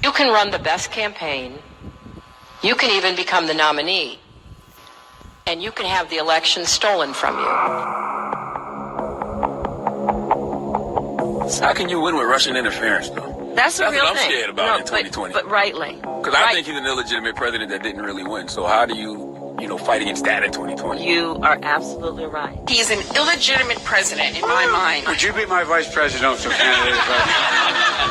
You can run the best campaign. You can even become the nominee. And you can have the election stolen from you. How can you win with Russian interference, though? That's the real what I'm thing. scared about in 2020. But rightly. Because I think he's an illegitimate president that didn't really win. So how do you fight against that in 2020? You are absolutely right. He's an illegitimate president in my mind. Would you be my vice presidential candidate?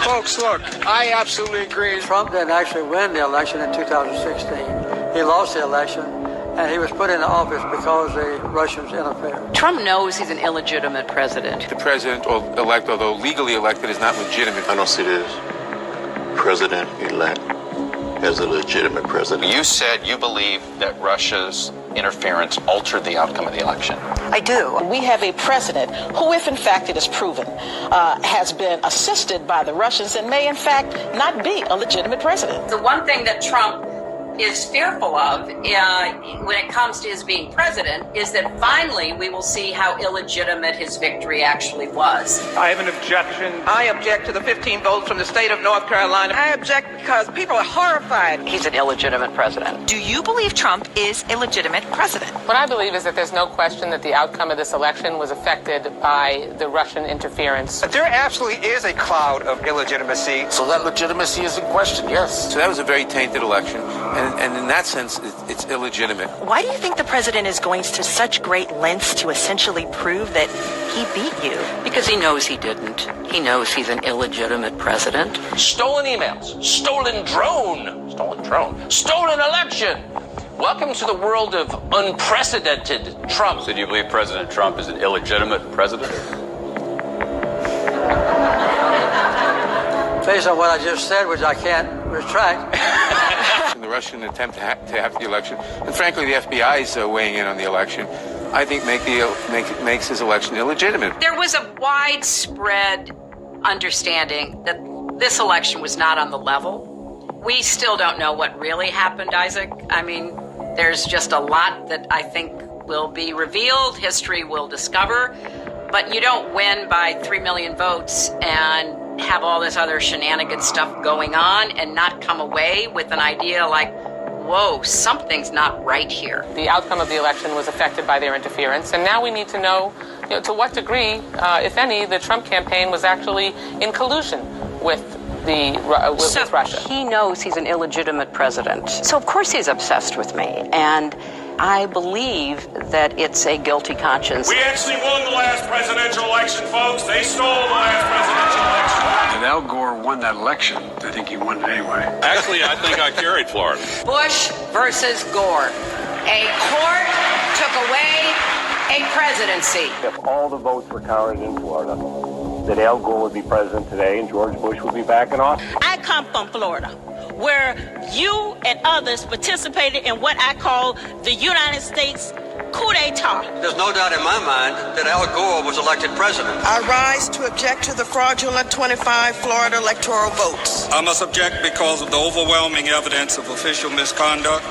Folks, look, I absolutely agree. Trump didn't actually win the election in 2016. He lost the election, and he was put into office because the Russians interfered. Trump knows he's an illegitimate president. The president-elect, although legally elected, is not legitimate. I don't see this president-elect as a legitimate president. You said you believe that Russia's interference altered the outcome of the election. I do. We have a president who, if in fact it is proven, has been assisted by the Russians and may in fact not be a legitimate president. The one thing that Trump is fearful of when it comes to his being president is that finally we will see how illegitimate his victory actually was. I have an objection. I object to the 15 votes from the state of North Carolina. I object because people are horrified. He's an illegitimate president. Do you believe Trump is a legitimate president? What I believe is that there's no question that the outcome of this election was affected by the Russian interference. There absolutely is a cloud of illegitimacy. So that legitimacy is in question, yes. So that was a very tainted election. And in that sense, it's illegitimate. Why do you think the president is going to such great lengths to essentially prove that he beat you? Because he knows he didn't. He knows he's an illegitimate president. Stolen emails, stolen drone, stolen election. Welcome to the world of unprecedented Trump. So do you believe President Trump is an illegitimate president? Based on what I just said, which I can't retract. In the Russian attempt to have the election, and frankly, the FBI is weighing in on the election, I think makes his election illegitimate. There was a widespread understanding that this election was not on the level. We still don't know what really happened, Isaac. I mean, there's just a lot that I think will be revealed, history will discover, but you don't win by 3 million votes and have all this other shenanigan stuff going on and not come away with an idea like, whoa, something's not right here. The outcome of the election was affected by their interference, and now we need to know, to what degree, if any, the Trump campaign was actually in collusion with with Russia. He knows he's an illegitimate president. So of course he's obsessed with me. And I believe that it's a guilty conscience. We actually won the last presidential election, folks. They stole the last presidential election. And Al Gore won that election. I think he won it anyway. Actually, I think I carried Florida. Bush versus Gore. A court took away a presidency. If all the votes were counted in Florida, that Al Gore would be president today and George Bush would be back in office. I come from Florida, where you and others participated in what I call the United States coup d'etat. There's no doubt in my mind that Al Gore was elected president. I rise to object to the fraudulent 25 Florida electoral votes. I must object because of the overwhelming evidence of official misconduct,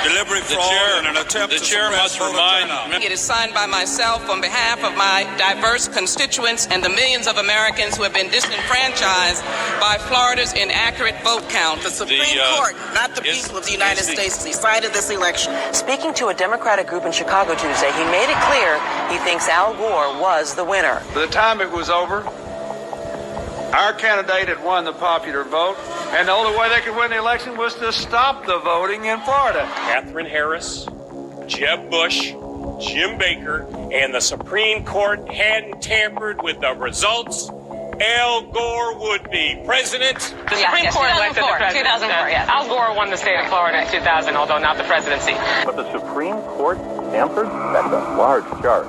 deliberate fraud, and an attempt to suppress voter turnout. It is signed by myself on behalf of my diverse constituents and the millions of Americans who have been disenfranchised by Florida's inaccurate vote count. The Supreme Court, not the people of the United States, decided this election. Speaking to a Democratic group in Chicago Tuesday, he made it clear he thinks Al Gore was the winner. By the time it was over, our candidate had won the popular vote, and the only way they could win the election was to stop the voting in Florida. Katherine Harris, Jeb Bush, Jim Baker, and the Supreme Court hadn't tampered with the results, Al Gore would be president. The Supreme Court elected the president. 2004, yes. Al Gore won the state of Florida in 2000, although not the presidency. But the Supreme Court tampered? That's a large charge.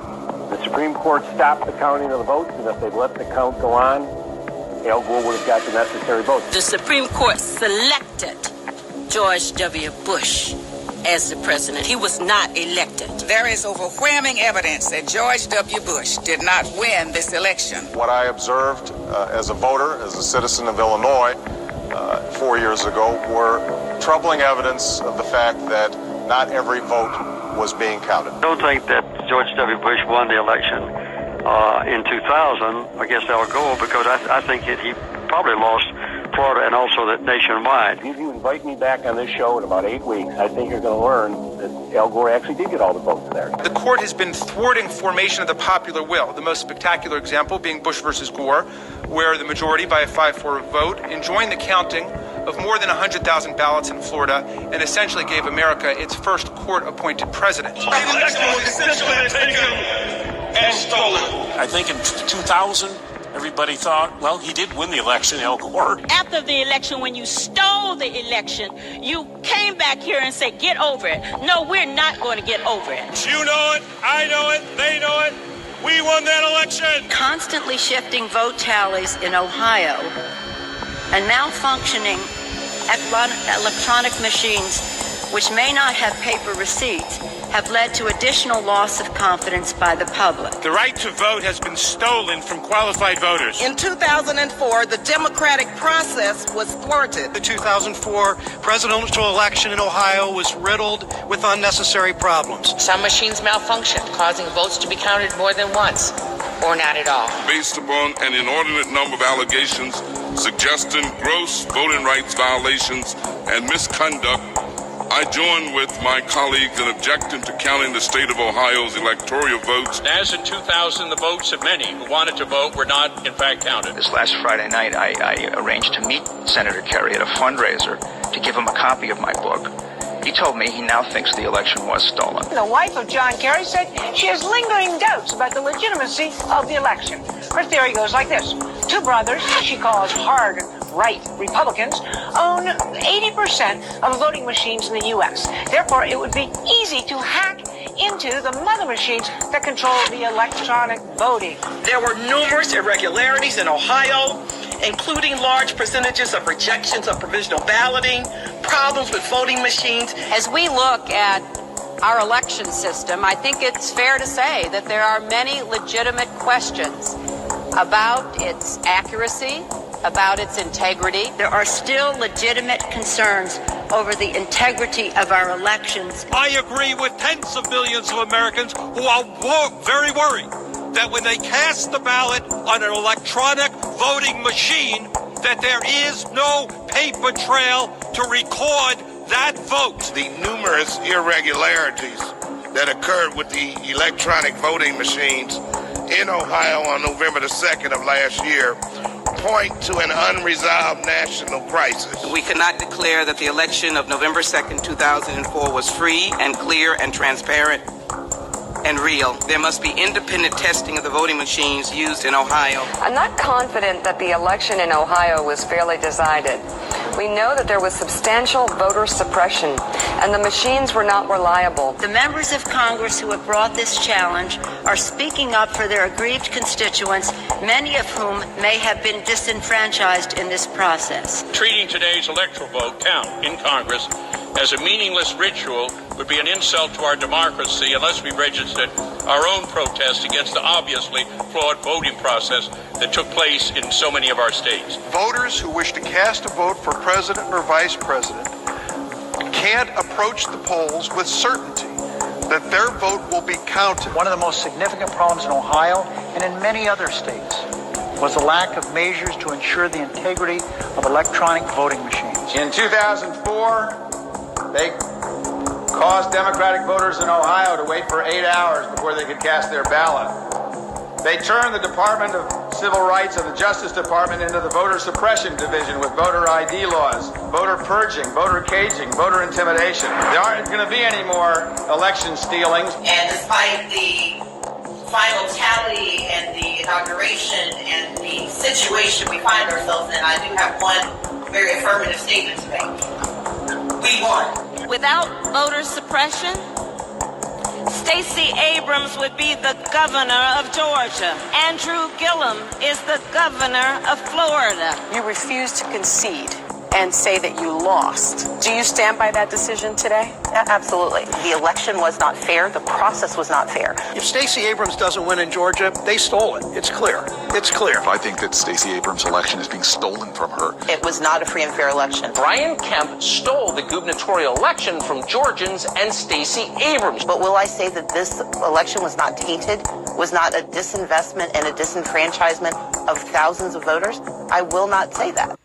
The Supreme Court stopped the counting of the votes, and if they'd let the count go on, Al Gore would have got the necessary votes. The Supreme Court selected George W. Bush as the president. He was not elected. There is overwhelming evidence that George W. Bush did not win this election. What I observed as a voter, as a citizen of Illinois 4 years ago, were troubling evidence of the fact that not every vote was being counted. I don't think that George W. Bush won the election in 2000 against Al Gore because I think he probably lost Florida and also nationwide. If you invite me back on this show in about 8 weeks, I think you're going to learn that Al Gore actually did get all the votes there. The court has been thwarting formation of the popular will, the most spectacular example being Bush versus Gore, where the majority, by a 5-4 vote, enjoined the counting of more than 100,000 ballots in Florida and essentially gave America its first court-appointed president. The election was essentially taken and stolen. I think in 2000, everybody thought, well, he did win the election, Al Gore. After the election, when you stole the election, you came back here and said, get over it. No, we're not going to get over it. You know it, I know it, they know it. We won that election. Constantly shifting vote tallies in Ohio and malfunctioning electronic machines, which may not have paper receipts, have led to additional loss of confidence by the public. The right to vote has been stolen from qualified voters. In 2004, the democratic process was thwarted. The 2004 presidential election in Ohio was riddled with unnecessary problems. Some machines malfunctioned, causing votes to be counted more than once, or not at all. Based upon an inordinate number of allegations suggesting gross voting rights violations and misconduct, I join with my colleagues in objecting to counting the state of Ohio's electoral votes. As in 2000, the votes of many who wanted to vote were not, in fact, counted. This last Friday night, I arranged to meet Senator Kerry at a fundraiser to give him a copy of my book. He told me he now thinks the election was stolen. The wife of John Kerry said she has lingering doubts about the legitimacy of the election. Her theory goes like this. Two brothers, she calls hard right Republicans, own 80% of voting machines in the U.S. Therefore, it would be easy to hack into the mother machines that control the electronic voting. There were numerous irregularities in Ohio, including large percentages of rejections of provisional balloting, problems with voting machines. As we look at our election system, I think it's fair to say that there are many legitimate questions about its accuracy, about its integrity. There are still legitimate concerns over the integrity of our elections. I agree with tens of millions of Americans who are very worried that when they cast the ballot on an electronic voting machine, that there is no paper trail to record that vote. The numerous irregularities that occurred with the electronic voting machines in Ohio on November the 2nd of last year point to an unresolved national crisis. We cannot declare that the election of November 2nd, 2004 was free and clear and transparent and real. There must be independent testing of the voting machines used in Ohio. I'm not confident that the election in Ohio was fairly decided. We know that there was substantial voter suppression and the machines were not reliable. The members of Congress who have brought this challenge are speaking up for their aggrieved constituents, many of whom may have been disenfranchised in this process. Treating today's electoral vote count in Congress as a meaningless ritual would be an insult to our democracy unless we registered our own protest against the obviously flawed voting process that took place in so many of our states. Voters who wish to cast a vote for president or vice president can't approach the polls with certainty that their vote will be counted. One of the most significant problems in Ohio and in many other states was the lack of measures to ensure the integrity of electronic voting machines. In 2004, they caused Democratic voters in Ohio to wait for 8 hours before they could cast their ballot. They turned the Department of Civil Rights and the Justice Department into the voter suppression division with voter ID laws, voter purging, voter caging, voter intimidation. There aren't going to be any more election stealings. And despite the final tally and the inauguration and the situation we find ourselves in, I do have one very affirmative statement to make. We won. Without voter suppression, Stacey Abrams would be the governor of Georgia. Andrew Gillum is the governor of Florida. You refuse to concede and say that you lost. Do you stand by that decision today? Absolutely. The election was not fair. The process was not fair. If Stacey Abrams doesn't win in Georgia, they stole it. It's clear. It's clear. I think that Stacey Abrams' election is being stolen from her. It was not a free and fair election. Brian Kemp stole the gubernatorial election from Georgians and Stacey Abrams. But will I say that this election was not tainted, was not a disinvestment and a disenfranchisement of thousands of voters? I will not say that.